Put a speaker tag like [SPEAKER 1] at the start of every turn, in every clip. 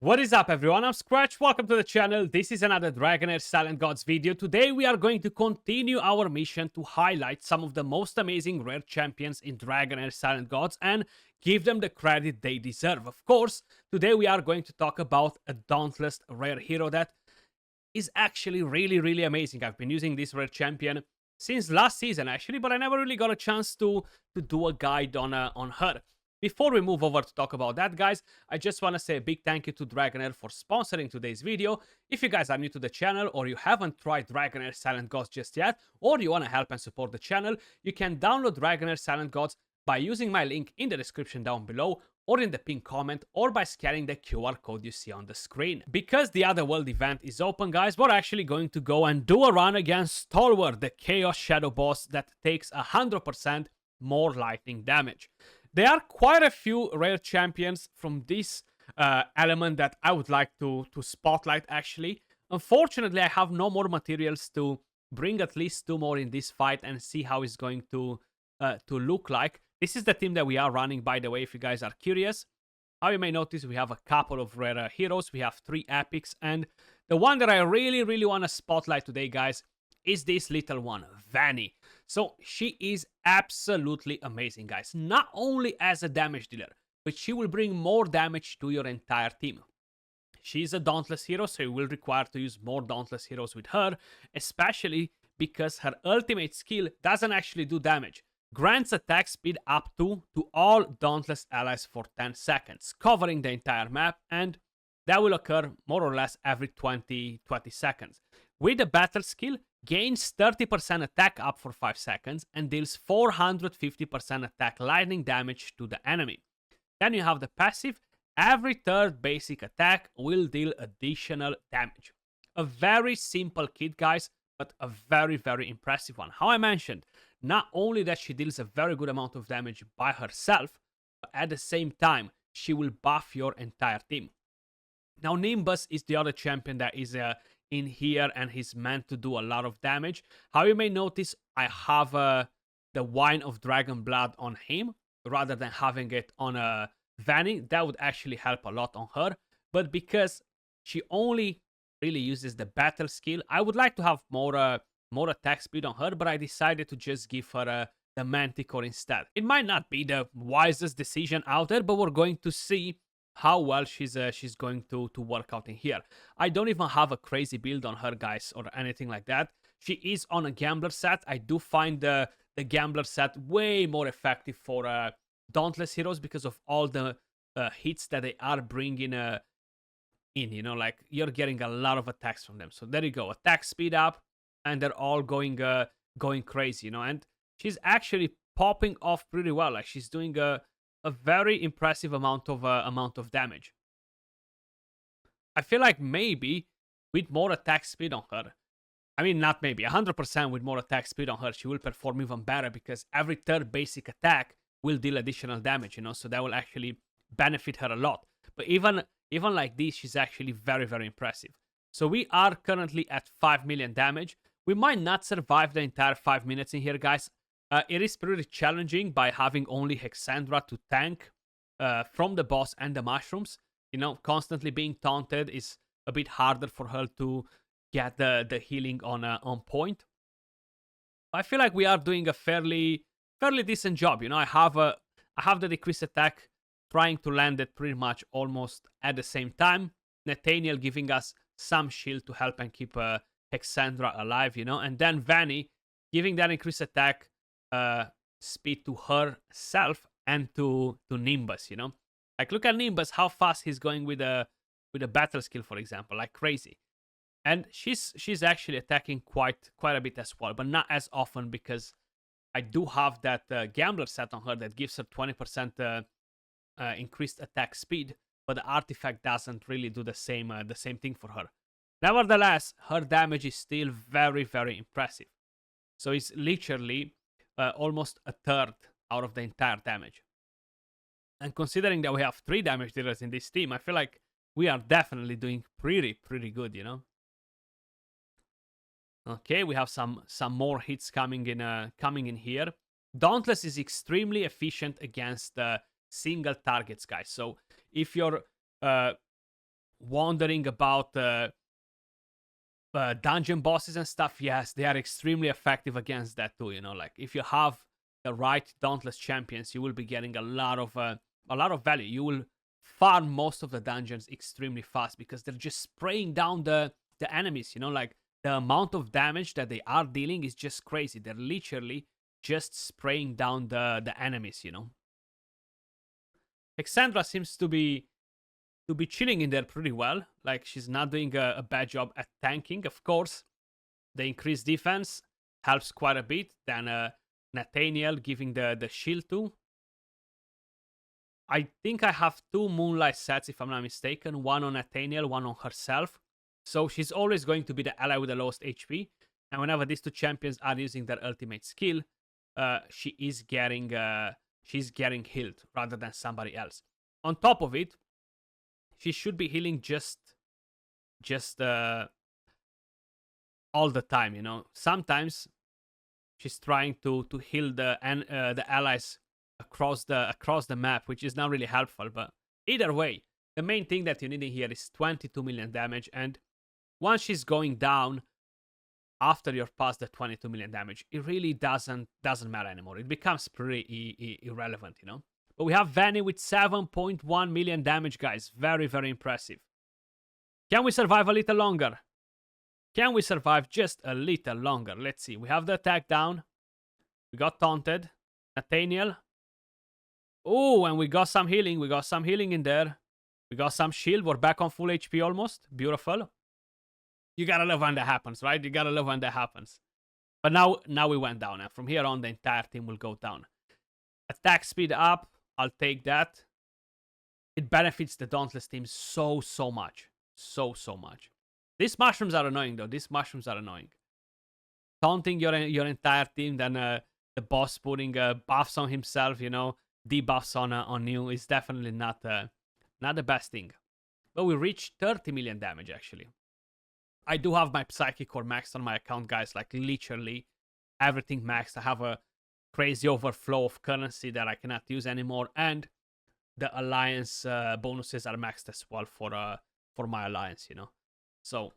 [SPEAKER 1] What is up, everyone? I'm Skratch. Welcome to the channel. This is another Dragonheir Silent Gods video. Today we are going to continue our mission to highlight some of the most amazing rare champions in Dragonheir Silent Gods and give them the credit they deserve. Of course, today we are going to talk about a Dauntless rare hero that is actually really amazing. I've been using this rare champion since last season actually, but I never really got a chance to do a guide on her. Before we move over to talk about that, guys, I just want to say a big thank you to Dragonheir for sponsoring today's video. If you guys are new to the channel or you haven't tried Dragonheir Silent Gods just yet, or you want to help and support the channel, you can download Dragonheir Silent Gods by using my link in the description down below, or in the pinned comment, or by scanning the QR code you see on the screen. Because the Other World event is open, guys, we're actually going to go and do a run against Stalwart, the Chaos Shadow boss that takes 100% more lightning damage. There are quite a few rare champions from this element that I would like to spotlight, actually. Unfortunately, I have no more materials to bring at least two more in this fight and see how it's going to look like. This is the team that we are running, by the way, if you guys are curious. How you may notice, we have a couple of rare heroes. We have 3 epics, and the one that I really want to spotlight today, guys, is this little one, Vani. So she is absolutely amazing, guys. Not only as a damage dealer, but she will bring more damage to your entire team. She's a Dauntless hero, so you will require to use more Dauntless heroes with her, especially because her ultimate skill doesn't actually do damage. Grants attack speed up to all Dauntless allies for 10 seconds, covering the entire map, and that will occur more or less every 20 seconds. With the battle skill, gains 30% attack up for 5 seconds and deals 450% attack lightning damage to the enemy. Then you have the passive. Every third basic attack will deal additional damage. A very simple kit, guys, but a very impressive one. How I mentioned, not only that she deals a very good amount of damage by herself, but at the same time, she will buff your entire team. Now, Nimbus is the other champion that is in here, and he's meant to do a lot of damage. How you may notice, I have the Wine of Dragon Blood on him rather than having it on Vani. That would actually help a lot on her, but because she only really uses the battle skill, I would like to have more attack speed on her, but I decided to just give her the Manticore instead. It might not be the wisest decision out there, but we're going to see how well she's going to work out in here. I don't even have a crazy build on her, guys, or anything like that. She is on a Gambler set. I do find the Gambler set way more effective for Dauntless heroes because of all the hits that they are bringing in. You know, like, you're getting a lot of attacks from them. So there you go, attack speed up, and they're all going crazy, you know. And she's actually popping off pretty well. Like, she's doing a very impressive amount of damage. I feel like maybe with more attack speed on her, I mean, not maybe, 100% with more attack speed on her, she will perform even better because every third basic attack will deal additional damage, you know, so that will actually benefit her a lot. But even like this, she's actually very impressive. So we are currently at 5 million damage. We might not survive the entire 5 minutes in here, guys. It is pretty challenging by having only Hexandra to tank from the boss and the mushrooms. You know, constantly being taunted is a bit harder for her to get the healing on point. I feel like we are doing a fairly decent job. You know, I have the decreased attack trying to land it pretty much almost at the same time. Nathaniel giving us some shield to help and keep Hexandra alive, you know, and then Vani giving that increased attack speed to herself and to Nimbus, you know. Like, look at Nimbus, how fast he's going with a battle skill, for example, like crazy. And she's actually attacking quite a bit as well, but not as often because I do have that Gambler set on her that gives her 20% increased attack speed, but the artifact doesn't really do the same thing for her. Nevertheless, her damage is still very impressive. So it's literally almost a third out of the entire damage. And considering that we have 3 damage dealers in this team, I feel like we are definitely doing pretty good, you know. Okay, we have some more hits coming in here. Dauntless is extremely efficient against single targets, guys. So if you're wondering about dungeon bosses and stuff, yes, they are extremely effective against that too. You know, like if you have the right Dauntless champions, you will be getting a lot of value. You will farm most of the dungeons extremely fast because they're just spraying down the enemies. You know, like the amount of damage that they are dealing is just crazy. They're literally just spraying down the enemies. You know, Hexandra seems to be chilling in there pretty well. Like she's not doing a bad job at tanking. Of course, the increased defense helps quite a bit. Then Nathaniel giving the shield too. I think I have 2 Moonlight sets if I'm not mistaken. One on Nathaniel, one on herself. So she's always going to be the ally with the lowest HP. And whenever these 2 champions are using their ultimate skill, she's getting healed rather than somebody else. On top of it, she should be healing just all the time, you know. Sometimes she's trying to heal the allies across the map, which is not really helpful. But either way, the main thing that you need in here is 22 million damage, and once she's going down, after you're past the 22 million damage, it really doesn't matter anymore. It becomes pretty irrelevant, you know. But we have Vani with 7.1 million damage, guys. Very, very impressive. Can we survive a little longer? Can we survive just a little longer? Let's see. We have the attack down. We got taunted. Nathaniel. Oh, and we got some healing. We got some healing in there. We got some shield. We're back on full HP almost. Beautiful. You gotta love when that happens, right? You gotta love when that happens. But now we went down. And from here on, the entire team will go down. Attack speed up. I'll take that. It benefits the Dauntless team so much. So much. These mushrooms are annoying, though. These mushrooms are annoying. Taunting your entire team, then the boss putting buffs on himself, you know, debuffs on you is definitely not the best thing. But we reached 30 million damage, actually. I do have my Psychic Core maxed on my account, guys. Like, literally everything maxed. I have a crazy overflow of currency that I cannot use anymore, and the alliance bonuses are maxed as well for my alliance, you know. So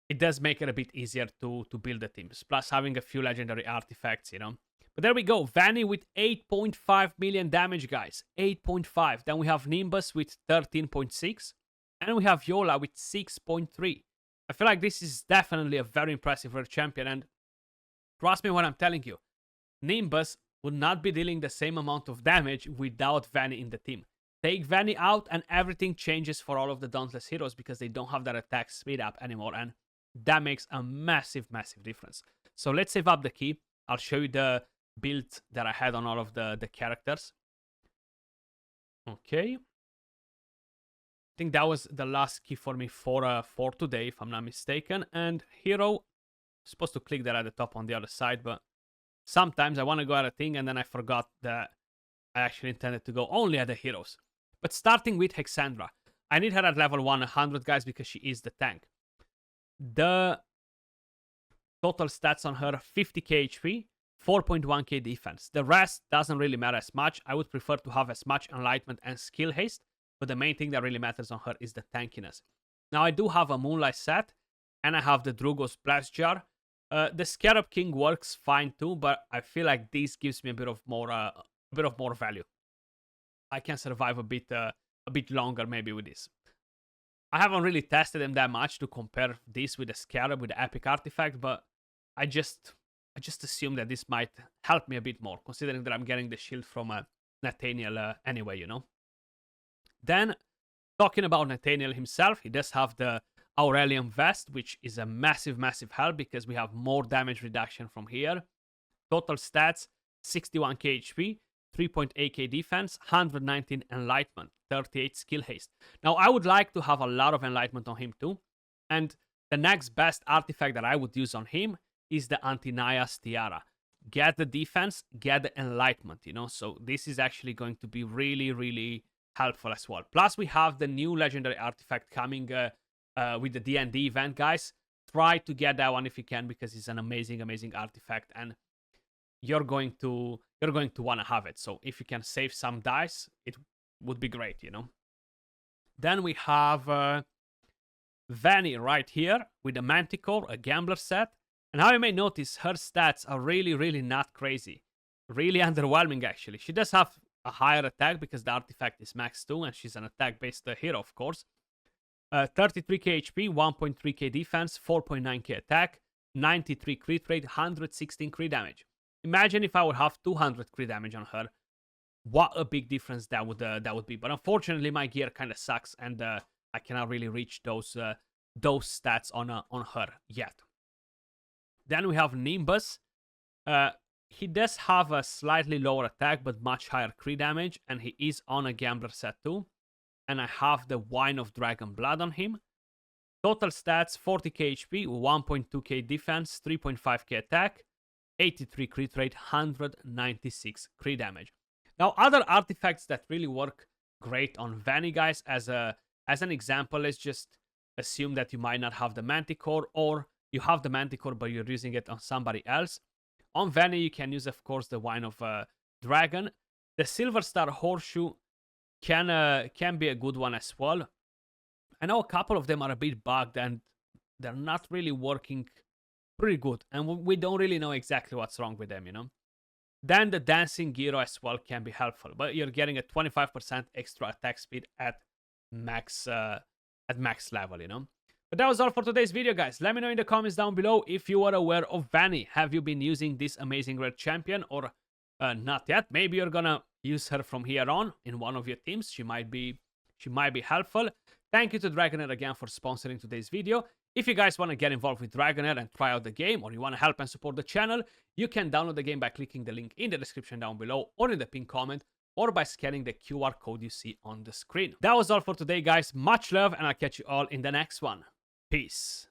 [SPEAKER 1] it does make it a bit easier to build the teams. Plus having a few legendary artifacts, you know. But there we go. Vani with 8.5 million damage, guys. 8.5. Then we have Nimbus with 13.6. And we have Yola with 6.3. I feel like this is definitely a very impressive rare champion. And trust me when I'm telling you, Nimbus would not be dealing the same amount of damage without Vani in the team. Take Vani out and everything changes for all of the Dauntless heroes because they don't have that attack speed up anymore. And that makes a massive difference. So let's save up the key. I'll show you the build that I had on all of the characters. Okay. I think that was the last key for me for today, if I'm not mistaken. And hero, I'm supposed to click that at the top on the other side, but sometimes I want to go at a thing and then I forgot that I actually intended to go only at the heroes. But starting with Hexandra, I need her at level 100, guys, because she is the tank. The total stats on her, 50k HP, 4.1k defense. The rest doesn't really matter as much. I would prefer to have as much enlightenment and skill haste, but the main thing that really matters on her is the tankiness. Now, I do have a Moonlight set, and I have the Drugo's Blast Jar. The Scarab King works fine too, but I feel like this gives me a bit of more value. I can survive a bit longer maybe with this. I haven't really tested them that much to compare this with the Scarab with the Epic Artifact, but I just assume that this might help me a bit more, considering that I'm getting the shield from Nathaniel anyway, you know. Then, talking about Nathaniel himself, he does have the Aurelian Vest, which is a massive help because we have more damage reduction from here. Total stats, 61k HP, 3.8k defense, 119 enlightenment, 38 skill haste. Now, I would like to have a lot of enlightenment on him too. And the next best artifact that I would use on him is the Antinaya's Tiara. Get the defense, get the enlightenment, you know. So this is actually going to be really helpful as well. Plus, we have the new legendary artifact coming with the D&D event, guys. Try to get that one if you can, because it's an amazing artifact, and you're going to want to have it. So if you can save some dice, it would be great, you know. Then we have Vani right here with a Manticore, a Gambler set. And how you may notice, her stats are really, really not crazy. Really underwhelming, actually. She does have a higher attack because the artifact is max 2 and she's an attack-based hero, of course. 33k HP, 1.3k defense, 4.9k attack, 93 crit rate, 116 crit damage. Imagine if I would have 200 crit damage on her. What a big difference that would be. But unfortunately, my gear kind of sucks, and I cannot really reach those stats on her yet. Then we have Nimbus. He does have a slightly lower attack, but much higher crit damage, and he is on a Gambler set too. And I have the Wine of Dragon Blood on him. Total stats, 40k HP, 1.2k defense, 3.5k attack, 83 crit rate, 196 crit damage. Now, other artifacts that really work great on Vani, guys, as an example, let's just assume that you might not have the Manticore, or you have the Manticore, but you're using it on somebody else. On Vani, you can use, of course, the Wine of Dragon. The Silver Star Horseshoe can be a good one as well. I know a couple of them are a bit bugged and they're not really working pretty good, and we don't really know exactly what's wrong with them, you know. Then the Dancing Gyro as well can be helpful, but you're getting a 25% extra attack speed at max level, you know. But that was all for today's video, guys. Let me know in the comments down below if you are aware of Vani. Have you been using this amazing red champion, or not yet? Maybe you're gonna use her from here on in one of your teams. She might be helpful. Thank you to Dragonheir again for sponsoring today's video. If you guys want to get involved with Dragonheir and try out the game, or you want to help and support the channel, you can download the game by clicking the link in the description down below, or in the pinned comment, or by scanning the QR code you see on the screen. That was all for today, guys. Much love, and I'll catch you all in the next one. Peace.